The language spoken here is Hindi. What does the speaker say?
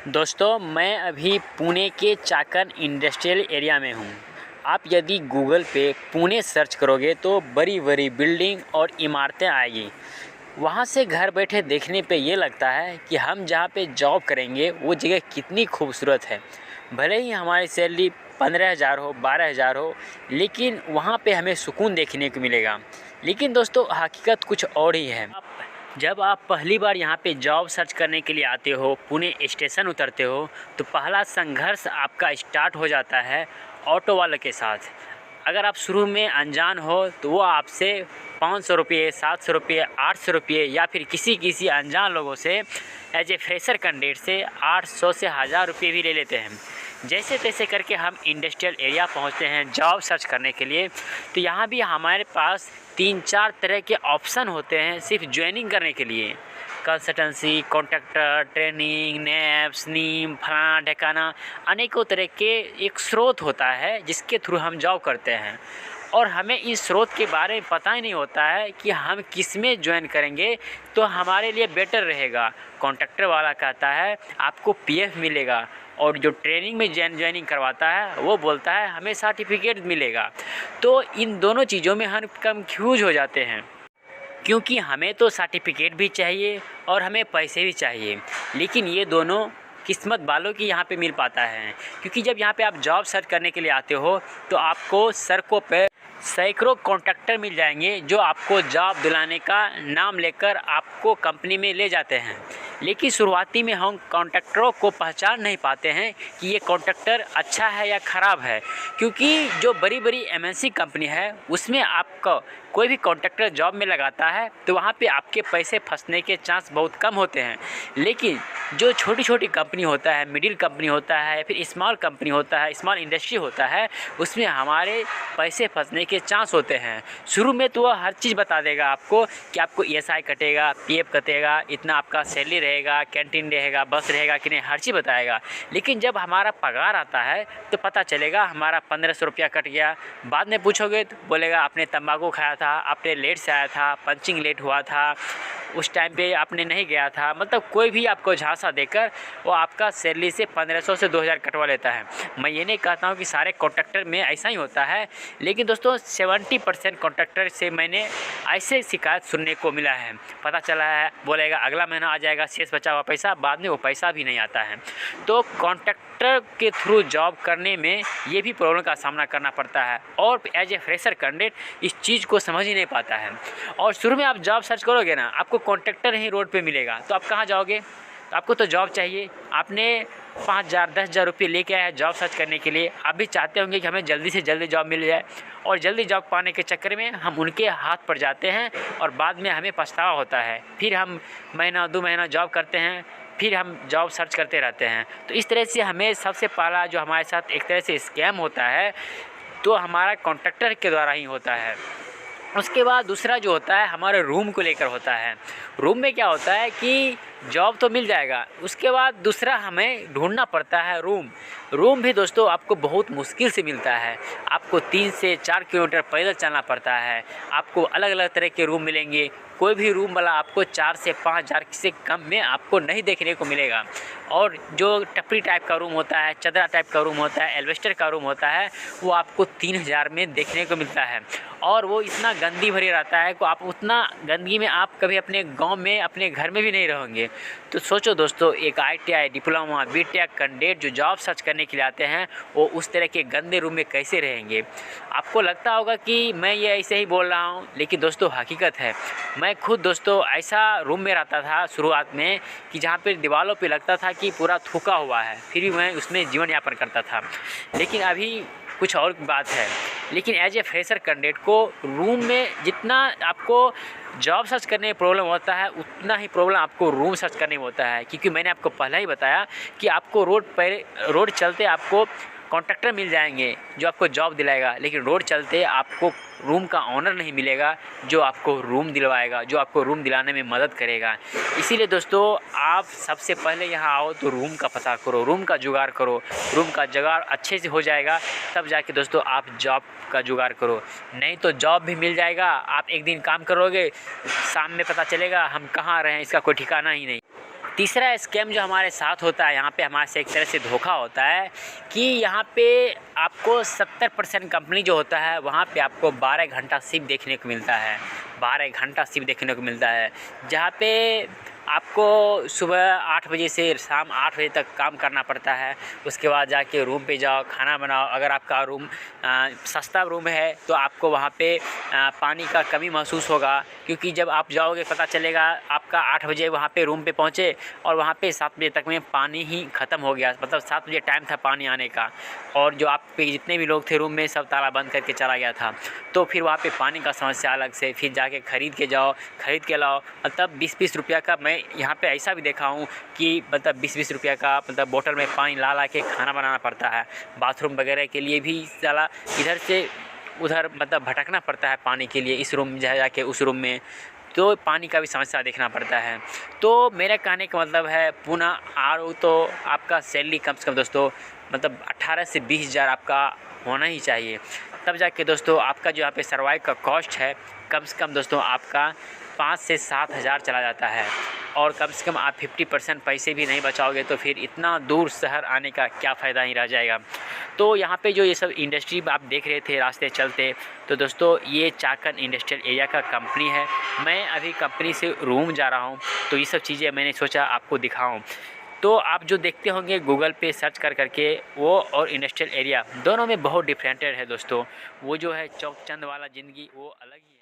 दोस्तों, मैं अभी पुणे के चाकण इंडस्ट्रियल एरिया में हूँ। आप यदि गूगल पे पुणे सर्च करोगे तो बड़ी बड़ी बिल्डिंग और इमारतें आएगी। वहाँ से घर बैठे देखने पे ये लगता है कि हम जहाँ पे जॉब करेंगे वो जगह कितनी खूबसूरत है। भले ही हमारी सैलरी 15,000 हो, 12,000 हो, लेकिन वहाँ पे हमें सुकून देखने को मिलेगा। लेकिन दोस्तों, हकीकत कुछ और ही है। जब आप पहली बार यहाँ पे जॉब सर्च करने के लिए आते हो, पुणे स्टेशन उतरते हो, तो पहला संघर्ष आपका स्टार्ट हो जाता है ऑटो वाले के साथ। अगर आप शुरू में अनजान हो तो वो आपसे 500 रुपये, 700 रुपये, 800 रुपये या फिर किसी अनजान लोगों से एज ए फ्रेशर कैंडिडेट से 800 से 1000 रुपये भी ले लेते हैं। जैसे तैसे करके हम इंडस्ट्रियल एरिया पहुंचते हैं जॉब सर्च करने के लिए। तो यहाँ भी हमारे पास 3-4 तरह के ऑप्शन होते हैं सिर्फ ज्वाइनिंग करने के लिए। कंसल्टेंसी, कॉन्ट्रैक्टर, ट्रेनिंग, नैप्स, नीम, फलाना ढकाना, अनेकों तरह के एक स्रोत होता है जिसके थ्रू हम जॉब करते हैं। और हमें इस स्रोत के बारे में पता ही नहीं होता है कि हम किस में ज्वाइन करेंगे तो हमारे लिए बेटर रहेगा। कॉन्ट्रैक्टर वाला कहता है आपको पीएफ मिलेगा, और जो ट्रेनिंग में ज्वाइनिंग करवाता है वो बोलता है हमें सर्टिफिकेट मिलेगा। तो इन दोनों चीज़ों में हम कंफ्यूज हो जाते हैं, क्योंकि हमें तो सर्टिफिकेट भी चाहिए और हमें पैसे भी चाहिए। लेकिन ये दोनों किस्मत वालों की यहाँ पे मिल पाता है, क्योंकि जब यहाँ पे आप जॉब सर्च करने के लिए आते हो तो आपको सड़कों पे सैकड़ों कॉन्ट्रैक्टर मिल जाएंगे जो आपको जॉब दिलाने का नाम लेकर आपको कंपनी में ले जाते हैं। लेकिन शुरुआती में हम कॉन्ट्रैक्टरों को पहचान नहीं पाते हैं कि ये कॉन्ट्रैक्टर अच्छा है या ख़राब है, क्योंकि जो बड़ी बड़ी एमएनसी कंपनी है उसमें आपको कोई भी कॉन्ट्रैक्टर जॉब में लगाता है तो वहाँ पे आपके पैसे फंसने के चांस बहुत कम होते हैं। लेकिन जो छोटी छोटी कंपनी होता है, मिडिल कंपनी होता है, फिर स्मॉल कंपनी होता है, स्मॉल इंडस्ट्री होता है, उसमें हमारे पैसे फंसने के चांस होते हैं। शुरू में तो वह हर चीज़ बता देगा आपको कि आपको ईएसआई कटेगा, पीएफ कटेगा, इतना आपका सैलरी रहेगा, कैंटीन रहेगा, बस रहेगा कि नहीं, हर चीज़ बताएगा। लेकिन जब हमारा पगार आता है तो पता चलेगा हमारा 1500 रुपया कट गया। बाद में पूछोगे तो बोलेगा आपने तंबाकू खाया था, आपने लेट से आया था, पंचिंग लेट हुआ था, उस टाइम पे आपने नहीं गया था। मतलब कोई भी आपको झांसा देकर वो आपका सैलरी से 1500 से 2000 कटवा लेता है। मैं ये नहीं कहता हूँ कि सारे कॉन्ट्रैक्टर में ऐसा ही होता है, लेकिन दोस्तों 70% कॉन्ट्रैक्टर से मैंने ऐसे शिकायत सुनने को मिला है। पता चला है बोलेगा अगला महीना आ जाएगा शेष बचा हुआ पैसा, बाद में वो पैसा भी नहीं आता है। तो कॉन्ट्रैक्टर के थ्रू जॉब करने में ये भी प्रॉब्लम का सामना करना पड़ता है, और एज ए फ्रेशर कैंडिडेट इस चीज़ को समझ ही नहीं पाता है। और शुरू में आप जॉब सर्च करोगे ना, आपको कॉन्ट्रैक्टर ही रोड पे मिलेगा, तो आप कहाँ जाओगे? तो आपको तो जॉब चाहिए। आपने 5,000 10,000 रुपये लेके आया है जॉब सर्च करने के लिए। आप भी चाहते होंगे कि हमें जल्दी से जल्दी जॉब मिल जाए, और जल्दी जॉब पाने के चक्कर में हम उनके हाथ पड़ जाते हैं और बाद में हमें पछतावा होता है। फिर हम महीना 2 महीना जॉब करते हैं, फिर हम जॉब सर्च करते रहते हैं। तो इस तरह से हमें सबसे पहला जो हमारे साथ एक तरह से स्कैम होता है तो हमारा कॉन्ट्रैक्टर के द्वारा ही होता है। उसके बाद दूसरा जो होता है हमारे रूम को लेकर होता है। रूम में क्या होता है कि जॉब तो मिल जाएगा, उसके बाद दूसरा हमें ढूंढना पड़ता है रूम। रूम भी दोस्तों आपको बहुत मुश्किल से मिलता है। आपको 3 से 4 किलोमीटर पैदल चलना पड़ता है। आपको अलग अलग तरह के रूम मिलेंगे। कोई भी रूम वाला आपको 4 से 5,000 से कम में आपको नहीं देखने को मिलेगा। और जो टपरी टाइप का रूम होता है, चदरा टाइप का रूम होता है, एल्वेस्टर का रूम होता है, वो आपको 3,000 में देखने को मिलता है। और वो इतना गंदी भरी रहता है कि आप उतना गंदगी में आप कभी अपने गांव में, अपने घर में भी नहीं रहोगे। तो सोचो दोस्तों, एक ITI, डिप्लोमा, बीटेक कैंडिडेट जो जॉब सर्च करने के लिए आते हैं वो उस तरह के गंदे रूम में कैसे रहेंगे? आपको लगता होगा कि मैं ये ऐसे ही बोल रहा हूँ, लेकिन दोस्तों हकीकत है। मैं खुद दोस्तों ऐसा रूम में रहता था शुरुआत में कि जहाँ पे दीवारों पे लगता था कि पूरा थूका हुआ है, फिर भी मैं उसमें जीवन यापन करता था। लेकिन अभी कुछ और बात है। लेकिन एज ए फ्रेशर कैंडिडेट को रूम में जितना आपको जॉब सर्च करने में प्रॉब्लम होता है उतना ही प्रॉब्लम आपको रूम सर्च करने में होता है, क्योंकि मैंने आपको पहले ही बताया कि आपको रोड चलते आपको कॉन्ट्रैक्टर मिल जाएंगे जो आपको जॉब दिलाएगा, लेकिन रोड चलते आपको रूम का ऑनर नहीं मिलेगा जो आपको रूम दिलवाएगा, जो आपको रूम दिलाने में मदद करेगा। इसीलिए दोस्तों आप सबसे पहले यहाँ आओ तो रूम का पता करो, रूम का जुगाड़ करो। रूम का जुगाड़ अच्छे से हो जाएगा तब जाके दोस्तों आप जॉब का जुगाड़ करो। नहीं तो जॉब भी मिल जाएगा, आप एक दिन काम करोगे, शाम में पता चलेगा हम कहाँ रहे हैं इसका कोई ठिकाना ही नहीं। तीसरा स्कैम जो हमारे साथ होता है यहाँ पे, हमारे से एक तरह से धोखा होता है कि यहाँ पे आपको 70% कंपनी जो होता है वहाँ पे आपको 12 घंटा शिफ्ट देखने को मिलता है, 12 घंटा शिफ्ट देखने को मिलता है, जहाँ पे आपको सुबह 8 बजे से शाम 8 बजे तक काम करना पड़ता है। उसके बाद जाके रूम पे जाओ, खाना बनाओ। अगर आपका रूम सस्ता रूम है तो आपको वहाँ पे पानी का कमी महसूस होगा, क्योंकि जब आप जाओगे पता चलेगा आपका 8 बजे वहाँ पे रूम पे पहुँचे और वहाँ पे 7 बजे तक में पानी ही ख़त्म हो गया। मतलब 7 बजे टाइम था पानी आने का, और जो आप पे जितने भी लोग थे रूम में सब ताला बंद करके चला गया था। तो फिर वहाँ पे पानी का समस्या अलग से, फिर जाके ख़रीद के जाओ, ख़रीद के लाओ। मतलब 20-20 रुपया का, मैं यहाँ पे ऐसा भी देखा हूँ कि मतलब 20-20 रुपया का मतलब बोतल में पानी ला के खाना बनाना पड़ता है। बाथरूम वगैरह के लिए भी साला इधर से उधर मतलब भटकना पड़ता है पानी के लिए, इस रूम में जाके उस रूम में, तो पानी का भी समस्या देखना पड़ता है। तो मेरे कहने का मतलब है पुणे आर तो आपका सैलरी कम से कम दोस्तों मतलब 18 से 20 हज़ार आपका होना ही चाहिए, तब जाके दोस्तों आपका जो यहाँ पे सर्वाइव का कॉस्ट है कम से कम दोस्तों आपका 5 से 7 हज़ार चला जाता है। और कम से कम आप 50% पैसे भी नहीं बचाओगे तो फिर इतना दूर शहर आने का क्या फ़ायदा ही रह जाएगा। तो यहाँ पे जो ये सब इंडस्ट्री आप देख रहे थे रास्ते चलते, तो दोस्तों ये चाकन इंडस्ट्रियल एरिया का कंपनी है। मैं अभी कंपनी से रूम जा रहा हूँ, तो ये सब चीज़ें मैंने सोचा आपको दिखाऊँ। तो आप जो देखते होंगे गूगल पे सर्च करके, वो और इंडस्ट्रियल एरिया दोनों में बहुत डिफरेंटेड है दोस्तों। वो जो है चौक चंद वाला ज़िंदगी वो अलग ही